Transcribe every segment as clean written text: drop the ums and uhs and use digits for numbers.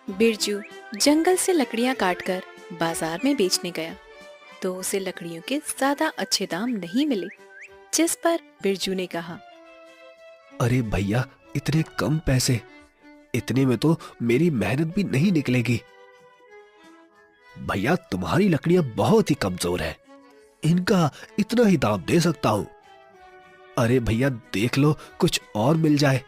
बिरजू जंगल से लकड़ियां काटकर बाजार में बेचने गया तो उसे लकड़ियों के ज्यादा अच्छे दाम नहीं मिले। जिस पर बिरजू ने कहा, अरे भैया, इतने कम पैसे, इतने में तो मेरी मेहनत भी नहीं निकलेगी। भैया, तुम्हारी लकड़ियां बहुत ही कमजोर है, इनका इतना ही दाम दे सकता हूं। अरे भैया, देख लो कुछ और मिल जाए।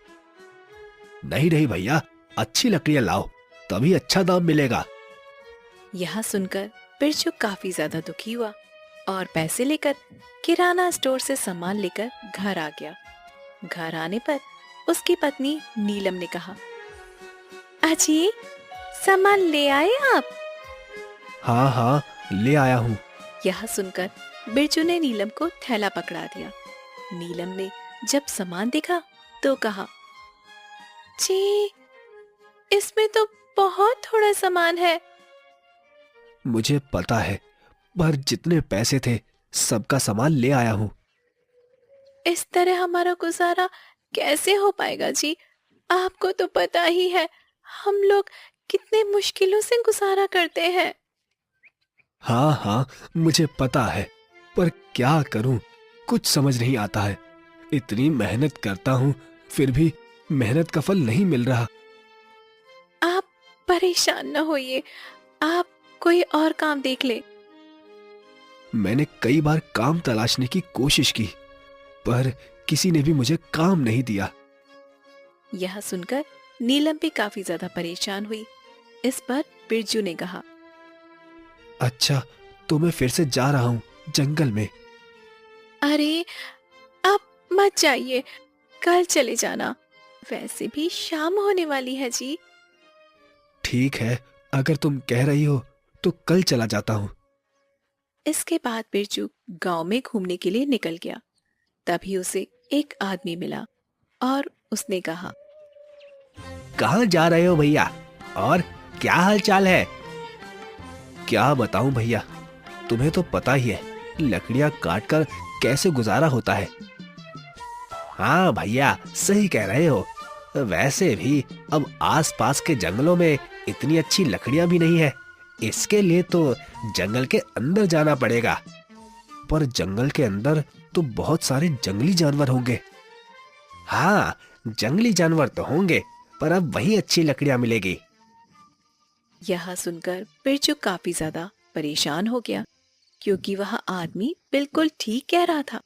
नहीं नहीं भैया, अच्छी लकड़ियां लाओ, तभी अच्छा दाम मिलेगा। यह सुनकर बिरजू काफी ज्यादा दुखी हुआ और पैसे लेकर किराना स्टोर से सामान लेकर घर आ गया। घर आने पर उसकी पत्नी नीलम ने कहा, अजी, सामान ले आए आप? हाँ हाँ, ले आया हूँ। यह सुनकर बिरजू ने नीलम को थैला पकड़ा दिया। नीलम ने जब सामान देखा तो कहा, जी, इसमें तो बहुत थोड़ा सामान है। मुझे पता है, पर जितने पैसे थे सबका सामान ले आया हूँ। इस तरह हमारा गुजारा कैसे हो पाएगा जी? आपको तो पता ही है हम लोग कितने मुश्किलों से गुजारा करते हैं। हाँ हाँ, मुझे पता है, पर क्या करूं, कुछ समझ नहीं आता है। इतनी मेहनत करता हूं, फिर भी मेहनत का फल नहीं मिल रहा। आप परेशान न होइए, आप कोई और काम देख ले। मैंने कई बार काम तलाशने की कोशिश की, पर किसी ने भी मुझे काम नहीं दिया। यह सुनकर नीलम भी काफी ज्यादा परेशान हुई। इस पर बिरजू ने कहा, अच्छा, तो मैं फिर से जा रहा हूँ जंगल में। अरे, आप मत जाइए, कल चले जाना, वैसे भी शाम होने वाली है जी। ठीक है, अगर तुम कह रही हो तो कल चला जाता हूँ। इसके बाद बिरजू गांव में घूमने के लिए निकल गया। तभी उसे एक आदमी मिला और उसने कहा, कहाँ जा रहे हो भैया, और क्या हाल चाल है? क्या बताऊं भैया, तुम्हें तो पता ही है लकड़ियां काटकर कैसे गुजारा होता है। हाँ भैया, सही कह रहे हो। वैसे भी अब आसपास के जंगलों में इतनी अच्छी लकड़ियां भी नहीं है, इसके लिए तो जंगल के अंदर जाना पड़ेगा। पर जंगल के अंदर तो बहुत सारे जंगली जानवर होंगे। हाँ, जंगली जानवर तो होंगे, पर अब वहीं अच्छी लकड़ियां मिलेगी। यह सुनकर बिरजू काफी ज्यादा परेशान हो गया, क्योंकि वह आदमी बिल्कुल ठीक कह रहा था।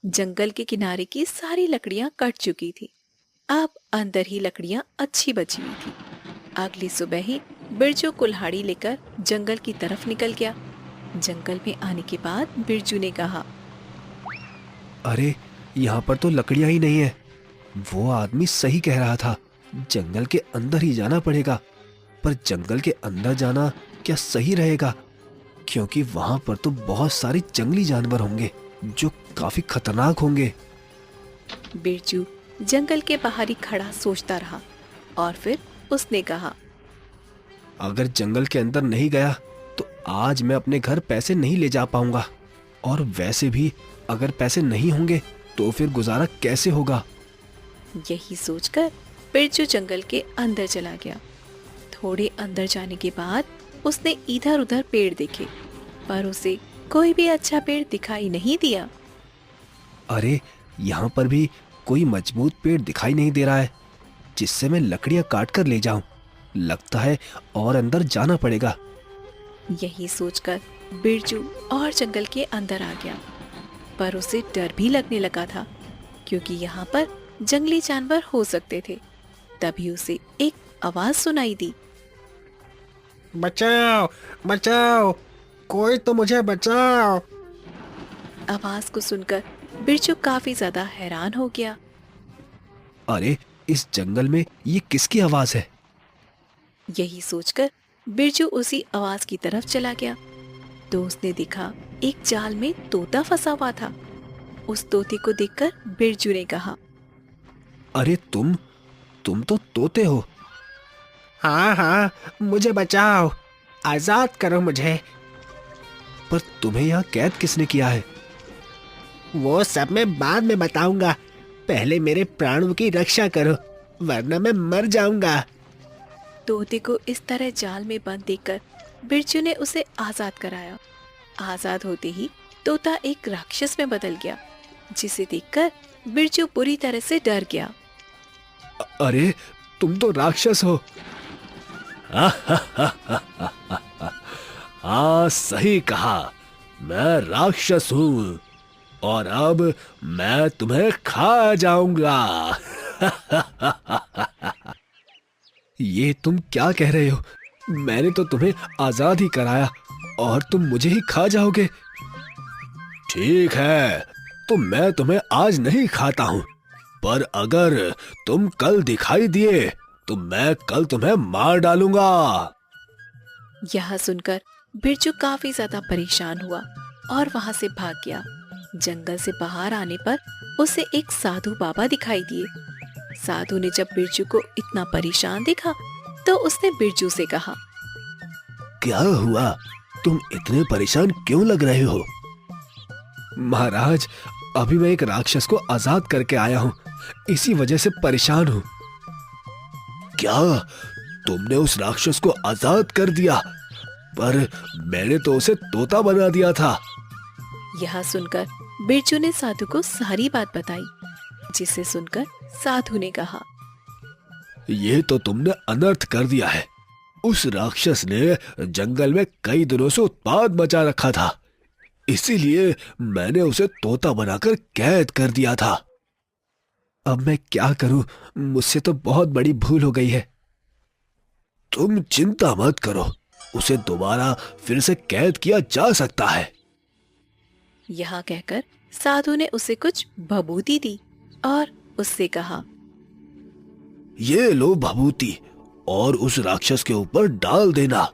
जंगल के किनारे की सारी लकड़ियां कट चुकी थी, अब अंदर ही लकड़ियां अच्छी बची हुई थी। अगली सुबह ही बिरजू कुल्हाड़ी लेकर जंगल की तरफ निकल गया। जंगल में आने के बाद बिरजू ने कहा, अरे, यहाँ पर तो लकड़ियां ही नहीं है। वो आदमी सही कह रहा था, जंगल के अंदर ही जाना पड़ेगा। पर जंगल के अंदर जाना क्या सही रहेगा? क्योंकि वहां पर तो बहुत सारे जंगली जानवर होंगे जो काफी खतरनाक होंगे। बिरजू जंगल के बाहर ही खड़ा सोचता रहा और फिर उसने कहा, अगर जंगल के अंदर नहीं गया तो आज मैं अपने घर पैसे नहीं ले जा पाऊंगा, और वैसे भी अगर पैसे नहीं होंगे तो फिर गुजारा कैसे होगा? यही सोचकर बिरजू जंगल के अंदर चला गया। थोड़े अंदर जाने के बाद उसने इधर उधर पेड़ देखे, पर उसे कोई भी अच्छा पेड़ दिखाई नहीं दिया। अरे, यहाँ पर भी कोई मजबूत पेड़ दिखाई नहीं दे रहा है जिससे मैं लकड़ियां काट कर ले जाऊं। लगता है और अंदर जाना पड़ेगा। यही सोचकर बिरजू और जंगल के अंदर आ गया, पर उसे डर भी लगने लगा था, क्योंकि यहाँ पर जंगली जानवर हो सकते थे। तभी उसे एक आवाज सुनाई दी, बचाओ बचाओ, कोई तो मुझे बचाओ। आवाज को सुनकर बिरजू काफी ज्यादा हैरान हो गया। अरे, इस जंगल में ये किसकी आवाज है? यही सोचकर बिरजू उसी आवाज की तरफ चला गया तो उसने देखा एक जाल में तोता फंसा हुआ था। उस तोते को देखकर बिरजू ने कहा, अरे, तुम तो तोते हो। हाँ हाँ, मुझे बचाओ, आजाद करो मुझे। पर तुम्हें यहाँ कैद किसने किया है? वो सब मैं बाद में बताऊंगा, पहले मेरे प्राणों की रक्षा करो, वरना मैं मर जाऊंगा। तोते को इस तरह जाल में बंद देखकर बिरजू ने उसे आजाद कराया। आजाद होते ही तोता एक राक्षस में बदल गया, जिसे देखकर बिरजू बुरी तरह से डर गया। अरे तुम तो राक्षस हो। हाँ सही कहा, मैं राक्षस हूँ और अब मैं तुम्हें खा जाऊंगा। ये तुम क्या कह रहे हो? मैंने तो तुम्हें आजाद ही कराया और तुम मुझे ही खा जाओगे। ठीक है, तो मैं तुम्हें आज नहीं खाता हूँ, पर अगर तुम कल दिखाई दिए तो मैं कल तुम्हें मार डालूंगा। यह सुनकर बिरजू काफी ज्यादा परेशान हुआ और वहां से भाग गया। जंगल से बाहर आने पर उसे एक साधु बाबा दिखाई दिए। साधु ने जब बिरजू को इतना परेशान देखा तो उसने बिरजू से कहा, क्या हुआ? तुम इतने परेशान क्यों लग रहे हो? महाराज, अभी मैं एक राक्षस को आजाद करके आया हूँ, इसी वजह से परेशान हूँ। क्या तुमने उस राक्षस को आजाद कर दिया? पर मैंने तो उसे तोता बना दिया था। यह सुनकर बिरजू ने साधु को सारी बात बताई, जिसे सुनकर साधु ने कहा, ये तो तुमने अनर्थ कर दिया है। उस राक्षस ने जंगल में कई दिनों से उत्पात मचा रखा था, इसीलिए मैंने उसे तोता बनाकर कैद कर दिया था। अब मैं क्या करूं? मुझसे तो बहुत बड़ी भूल हो गई है। तुम चिंता मत करो, उसे दोबारा फिर से कैद किया जा सकता है। यह कहकर साधु ने उसे कुछ भभूति दी और उससे कहा, ये लो भभूति और उस राक्षस के ऊपर डाल देना,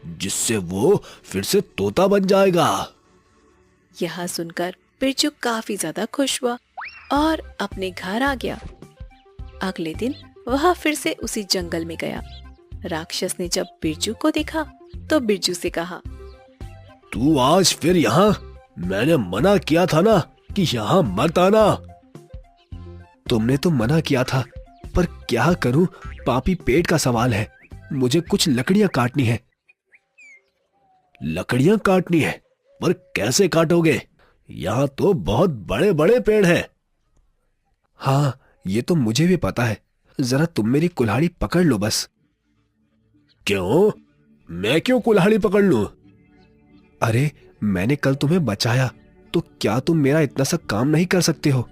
जिससे वो फिर से तोता बन जाएगा। यह सुनकर बिरजू काफी ज्यादा खुश हुआ और अपने घर आ गया। अगले दिन वह फिर से उसी जंगल में गया। राक्षस ने जब बिरजू को देखा तो बिरजू से कहा, तू आज फिर यहाँ? मैंने मना किया था ना कि यहाँ मत आना। तुमने तो मना किया था, पर क्या करूं, पापी पेट का सवाल है। मुझे कुछ लकड़ियां काटनी है। लकड़ियां काटनी है? पर कैसे काटोगे? यहाँ तो बहुत बड़े बड़े पेड़ हैं। हाँ, ये तो मुझे भी पता है। जरा तुम मेरी कुल्हाड़ी पकड़ लो बस। क्यों? मैं क्यों कुल्हाड़ी पकड़ लूं? अरे, मैंने कल तुम्हें बचाया, तो क्या तुम मेरा इतना सा काम नहीं कर सकते हो?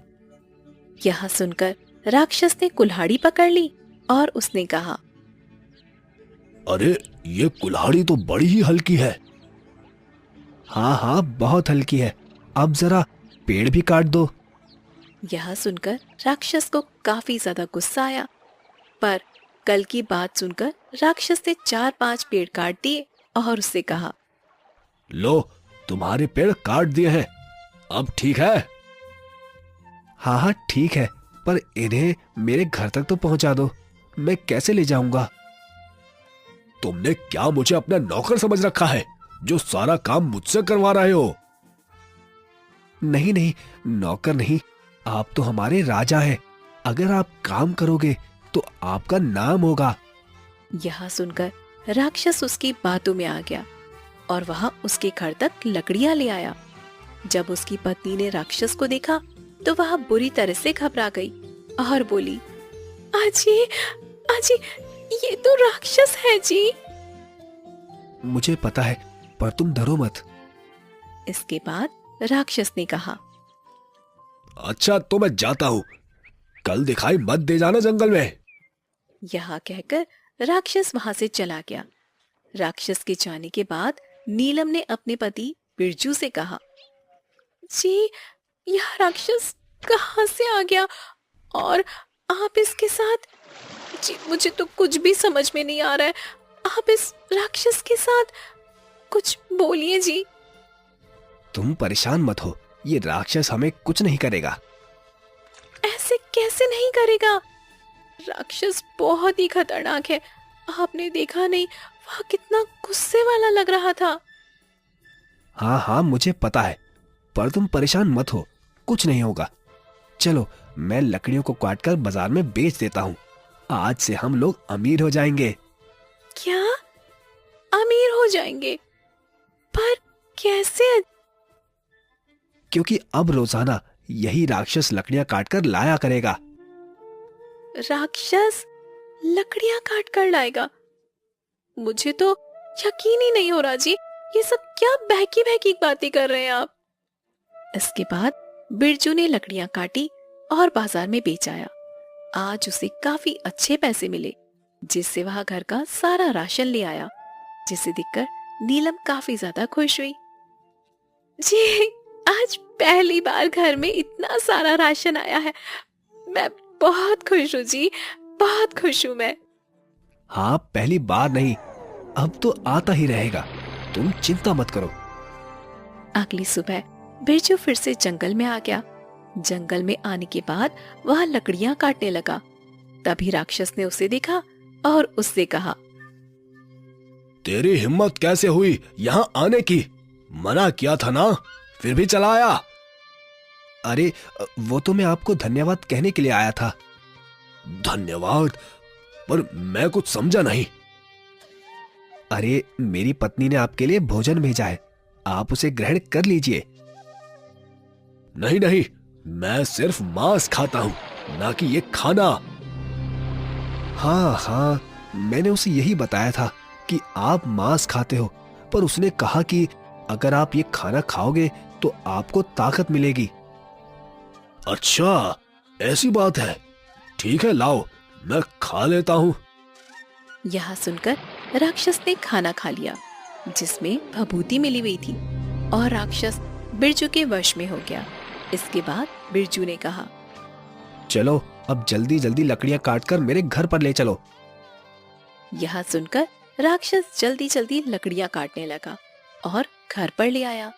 यह सुनकर राक्षस ने कुल्हाड़ी पकड़ ली और उसने कहा, अरे, ये कुल्हाड़ी तो बड़ी ही हल्की है। हाँ हाँ, बहुत हल्की है। अब जरा पेड़ भी काट दो। यह सुनकर राक्षस को काफी ज्यादा गुस्सा आया, पर कल की बात सुनकर राक्षस ने 4-5 पेड़ काट दिए और उससे कहा, लो, तुम्हारे पेड़ काट दिए हैं, अब ठीक है? हाँ हाँ ठीक है, पर इन्हें मेरे घर तक तो पहुंचा दो। मैं कैसे ले जाऊंगा? तुमने क्या मुझे अपना नौकर समझ रखा है, जो सारा काम मुझसे करवा रहे हो? नहीं नहीं, नौकर नहीं, आप तो हमारे राजा हैं। अगर आप काम करोगे तो आपका नाम होगा। यह सुनकर राक्षस उसकी बातों में आ गया और वहां उसके घर तक लकड़ियां ले आया। जब उसकी पत्नी ने राक्षस को देखा तो वह बुरी तरह से घबरा गई और बोली, अजी अजी, ये तो राक्षस है जी। मुझे पता है, पर तुम डरो मत। इसके बाद राक्षस ने कहा, अच्छा तो मैं जाता हूँ, कल दिखाई मत दे जाना जंगल में। यह कहकर राक्षस वहां से चला गया। राक्षस के जाने के बाद नीलम ने अपने पति बिरजू से कहा, जी, यह राक्षस कहाँ से आ गया और आप इसके साथ? जी, मुझे तो कुछ भी समझ में नहीं आ रहा है। आप इस राक्षस के साथ कुछ बोलिए जी। तुम परेशान मत हो, ये राक्षस हमें कुछ नहीं करेगा। ऐसे कैसे नहीं करेगा? राक्षस बहुत ही खतरनाक है। आपने देखा नहीं, वह कितना गुस्से वाला लग रहा था। हाँ हाँ, मुझे पता है, पर तुम परेशान मत हो, कुछ नहीं होगा। चलो, मैं लकड़ियों को काटकर बाजार में बेच देता हूँ। आज से हम लोग अमीर हो जाएंगे। क्या अमीर हो जाएंगे? पर कैसे? क्योंकि अब रोजाना यही राक्षस लकड़ियां काटकर लाया करेगा। राक्षस लकड़ियां काट कर लाएगा? मुझे तो यकीन ही नहीं हो रहा जी। ये सब क्या बहकी बहकी बातें कर रहे हैं आप? इसके बाद बिरजू ने लकड़ियां काटी और बाजार में बेच आया। आज उसे काफी अच्छे पैसे मिले, जिससे वह घर का सारा राशन ले आया, जिसे देखकर नीलम काफी ज्यादा खुश हुई। जी, आज पहली बार घर में इतना सारा राशन आया है। मैं बहुत खुश हूँ जी, बहुत खुश हूँ मैं। हाँ, पहली बार नहीं, अब तो आता ही रहेगा, तुम चिंता मत करो। अगली सुबह बिरजू फिर से जंगल में आ गया। जंगल में आने के बाद वह लकड़ियां काटने लगा। तभी राक्षस ने उसे देखा और उससे कहा, तेरी हिम्मत कैसे हुई यहाँ आने की? मना किया था ना, फिर भी चला आया। अरे वो तो मैं आपको धन्यवाद कहने के लिए आया था। धन्यवाद? पर मैं कुछ समझा नहीं। अरे मेरी पत्नी ने आपके लिए भोजन भेजा है, आप उसे ग्रहण कर लीजिए। नहीं नहीं, मैं सिर्फ मांस खाता हूं, ना कि ये खाना। हाँ हाँ, मैंने उसे यही बताया था कि आप मांस खाते हो, पर उसने कहा कि अगर आप ये खाना खाओगे तो आपको ताकत मिलेगी। अच्छा, ऐसी बात है। ठीक है, लाओ मैं खा लेता हूँ। यह सुनकर राक्षस ने खाना खा लिया, जिसमें भभूति मिली हुई थी, और राक्षस बिरजू के वश में हो गया। इसके बाद बिरजू ने कहा, चलो अब जल्दी जल्दी लकड़ियां काटकर मेरे घर पर ले चलो। यह सुनकर राक्षस जल्दी जल्दी लकड़ियां काटने लगा और घर पर ले आया।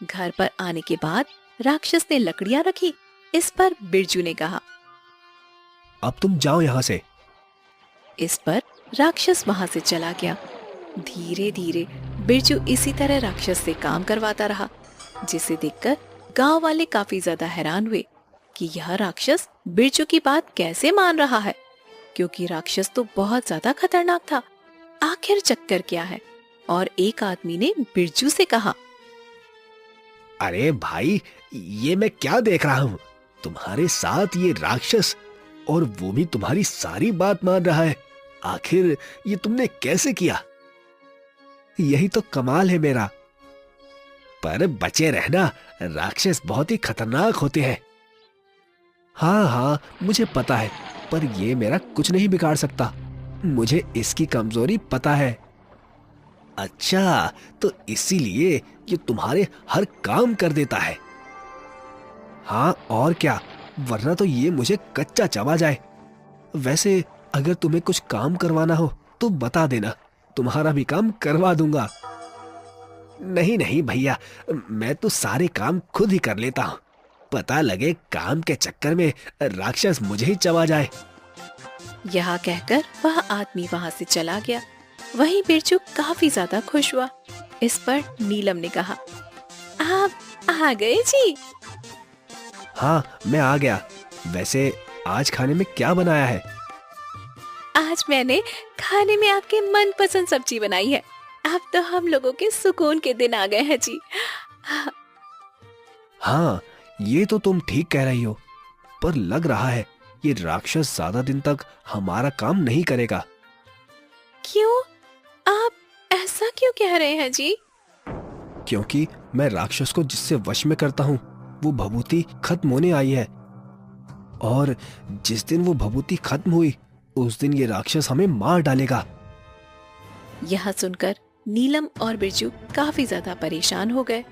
घर पर आने के बाद राक्षस ने लकड़ियां रखी। इस पर बिरजू ने कहा, अब तुम जाओ यहाँ से। इस पर राक्षस वहां से चला गया। धीरे धीरे बिरजू इसी तरह राक्षस से काम करवाता रहा, जिसे देखकर गांव वाले काफी ज्यादा हैरान हुए कि यह राक्षस बिरजू की बात कैसे मान रहा है, क्योंकि राक्षस तो बहुत ज्यादा खतरनाक था। आखिर चक्कर क्या है? और एक आदमी ने बिरजू से कहा, अरे भाई, ये मैं क्या देख रहा हूँ? तुम्हारे साथ ये राक्षस, और वो भी तुम्हारी सारी बात मान रहा है। आखिर ये तुमने कैसे किया? यही तो कमाल है मेरा। पर बचे रहना, राक्षस बहुत ही खतरनाक होते हैं। हाँ हाँ, मुझे पता है, पर ये मेरा कुछ नहीं बिगाड़ सकता। मुझे इसकी कमजोरी पता है। अच्छा, तो इसीलिए ये तुम्हारे हर काम कर देता है। हाँ और क्या, वरना तो ये मुझे कच्चा चबा जाए। वैसे अगर तुम्हें कुछ काम करवाना हो तो बता देना, तुम्हारा भी काम करवा दूंगा। नहीं नहीं भैया, मैं तो सारे काम खुद ही कर लेता हूँ। पता लगे काम के चक्कर में राक्षस मुझे ही चबा जाए। यह कहकर वह आदमी वहां से चला गया। वहीं बिरजू काफी ज्यादा खुश हुआ। इस पर नीलम ने कहा, आप आ गए जी? हाँ, मैं आ गया। वैसे आज खाने में क्या बनाया है? आज मैंने खाने में आपके मनपसंद सब्जी बनाई है। अब तो हम लोगों के सुकून के दिन आ गए हैं जी। हाँ, ये तो तुम ठीक कह रही हो, पर लग रहा है ये राक्षस ज्यादा दिन तक हमारा काम नहीं करेगा। क्यों? आप ऐसा क्यों कह रहे हैं जी? क्योंकि मैं राक्षस को जिससे वश में करता हूँ वो भभूति खत्म होने आई है, और जिस दिन वो भभूति खत्म हुई उस दिन ये राक्षस हमें मार डालेगा। यह सुनकर नीलम और बिरजू काफी ज्यादा परेशान हो गए।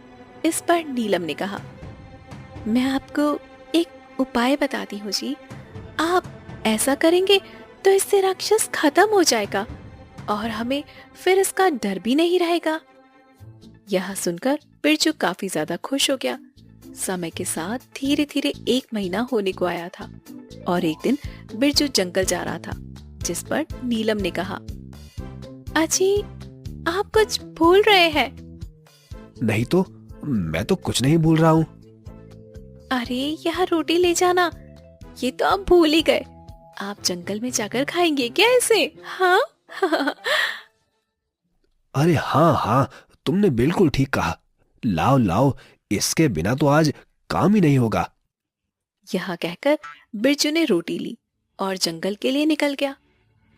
इस पर नीलम ने कहा, मैं आपको एक उपाय बताती हूँ जी। आप ऐसा करेंगे तो इससे राक्षस खत्म हो जाएगा और हमें फिर इसका डर भी नहीं रहेगा। यह सुनकर बिरजू काफी ज्यादा खुश हो गया। समय के साथ धीरे धीरे 1 महीना होने को आया था, और एक दिन बिरजू जंगल जा रहा था, जिस पर नीलम ने कहा, अजी आप कुछ भूल रहे हैं। नहीं तो, मैं तो कुछ नहीं भूल रहा हूँ। अरे यह रोटी ले जाना, ये तो आप भूल ही गए। आप जंगल में जाकर खाएंगे क्या इसे? हाँ अरे हाँ हाँ, तुमने बिल्कुल ठीक कहा। लाओ लाओ, इसके बिना तो आज काम ही नहीं होगा। यह कहकर बिरजू ने रोटी ली और जंगल के लिए निकल गया।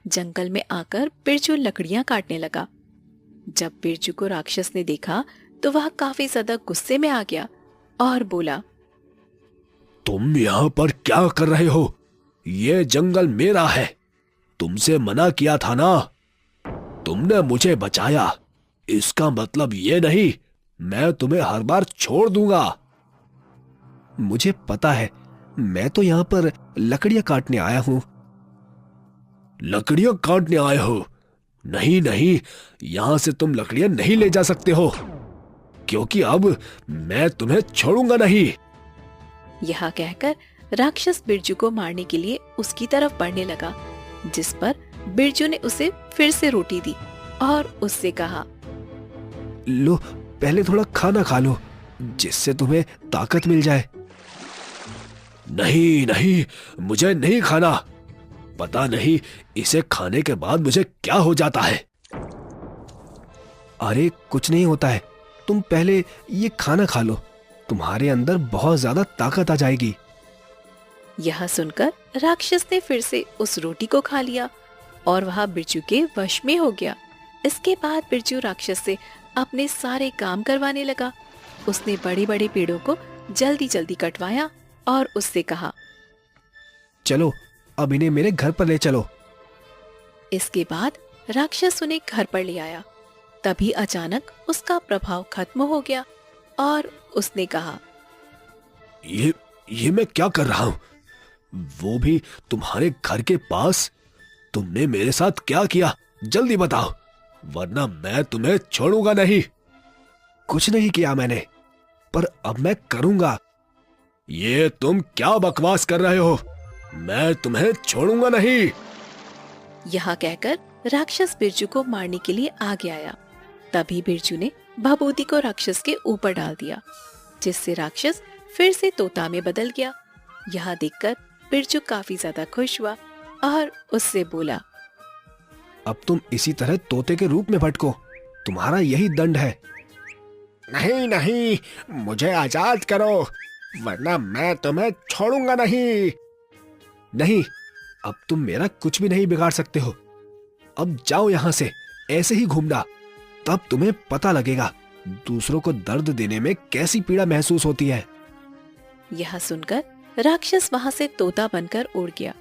जंगल में आकर बिरजू लकड़ियां काटने लगा। जब बिरजू को राक्षस ने देखा तो वह काफी ज्यादा गुस्से में आ गया और बोला, तुम यहाँ पर क्या कर रहे हो? ये जंगल मेरा है। तुमसे मना किया था ना। तुमने मुझे बचाया, इसका मतलब ये नहीं मैं तुम्हें हर बार छोड़ दूंगा। मुझे पता है, मैं तो यहाँ पर लकड़ियां काटने आया हूं। लकड़ियां काटने आए हो? नहीं नहीं, यहां से तुम लकड़ियां नहीं ले जा सकते हो, क्योंकि अब मैं तुम्हें छोड़ूंगा नहीं। यह कहकर राक्षस बिरजू को मारने के लिए उसकी तरफ बढ़ने लगा, जिस पर बिरजू ने उसे फिर से रोटी दी और उससे कहा, लो, पहले थोड़ा खाना खा लो, जिससे तुम्हें ताकत मिल जाए। नहीं नहीं, मुझे नहीं खाना। पता नहीं इसे खाने के बाद मुझे क्या हो जाता है। अरे कुछ नहीं होता है, तुम पहले ये खाना खा लो, तुम्हारे अंदर बहुत ज्यादा ताकत आ जाएगी। यह सुनकर राक्षस ने फिर से उस रोटी को खा लिया और वह बिरजू के वश में हो गया। इसके बाद बिरजू राक्षस से अपने सारे काम करवाने लगा। उसने बड़े बड़े पेड़ों को जल्दी जल्दी कटवाया और उससे कहा, चलो अब इन्हें मेरे घर पर ले चलो। इसके बाद राक्षस उन्हें घर पर ले आया। तभी अचानक उसका प्रभाव खत्म हो गया और उसने कहा, ये मैं क्या कर रहा हूं? वो भी तुम्हारे घर के पास? तुमने मेरे साथ क्या किया? जल्दी बताओ, वरना मैं तुम्हें छोड़ूंगा नहीं। कुछ नहीं किया मैंने, पर अब मैं करूंगा। ये तुम क्या बकवास कर रहे हो? मैं तुम्हें छोड़ूंगा नहीं। यह कहकर राक्षस बिरजू को मारने के लिए आगे आया। तभी बिरजू ने भभूति को राक्षस के ऊपर डाल दिया, जिससे राक्षस फिर से तोता में बदल गया। यह देखकर बिरजू काफी ज्यादा खुश हुआ और उससे बोला, अब तुम इसी तरह तोते के रूप में भटको, तुम्हारा यही दंड है। नहीं नहीं, मुझे आजाद करो, वरना मैं तुम्हें छोड़ूंगा नहीं। नहीं, अब तुम मेरा कुछ भी नहीं बिगाड़ सकते हो। अब जाओ यहां से, ऐसे ही घूमना, तब तुम्हें पता लगेगा दूसरों को दर्द देने में कैसी पीड़ा महसूस होती है। यह सुनकर राक्षस वहां से तोता बनकर उड़ गया